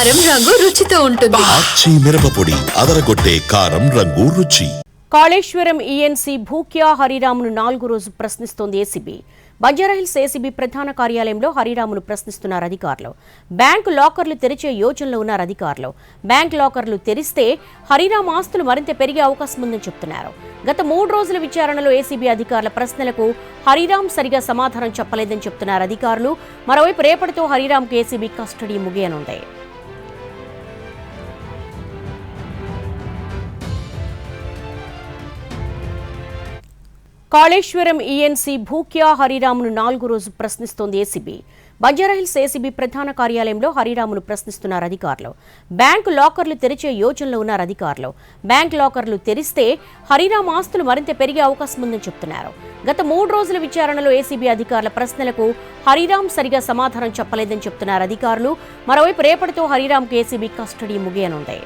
కారం రంగు రుచితో ఉంటుంది. ఆచి మిరపపొడి అదరగొట్టే కారం రంగు రుచి. కాళేశ్వరం ఈఎన్సీ భూక్యా హరిరామ్ను 4వ రోజు ప్రశ్నిస్తోంది ఏసీబీ. బంజారాహిల్స్ ఏసీబీ ప్రధాన కార్యాలయంలో హరిరామ్ను ప్రశ్నిస్తున్నారు అధికారులు. బ్యాంకు లాకర్లు తెరిచే యోచనలో ఉన్నారు అధికారులు. బ్యాంక్ లాకర్లు తెరిస్తే హరిరామ్ ఆస్తులు మరింత పెరిగే అవకాశం ఉందని చెప్తున్నారు. గత 3 రోజుల విచారణలో ఏసీబీ అధికారుల ప్రశ్నలకు హరిరామ్ సరిగా సమాధానం చెప్పలేదని చెప్తున్నారు అధికారులు. మరోవైపు రేపటితో హరిరామ్కు ఏసీబీ కస్టడీ ముగియనుంది. కాళేశ్వరం ఈఎన్సీ భూక్యా హరిరామ్ను 4వ రోజు ప్రశ్నిస్తోంది ఏసీబీ. బంజారాహిల్స్ ఏసీబీ ప్రధాన కార్యాలయంలో హరిరామ్ను ప్రశ్నిస్తున్నారు అధికారులు. బ్యాంకు లాకర్లు తెరిచే యోచనలో ఉన్నారు అధికారులు. బ్యాంక్ లాకర్లు తెరిస్తే హరిరామ్ ఆస్తులు మరింత పెరిగే అవకాశం ఉందని చెప్తున్నారు. గత 3 రోజుల విచారణలో ఏసీబీ అధికారుల ప్రశ్నలకు హరిరామ్ సరిగా సమాధానం చెప్పలేదని చెప్తున్నారు అధికారులు. మరోవైపు రేపటితో హరిరామ్కు ఏసీబీ కస్టడీ ముగియనుంది.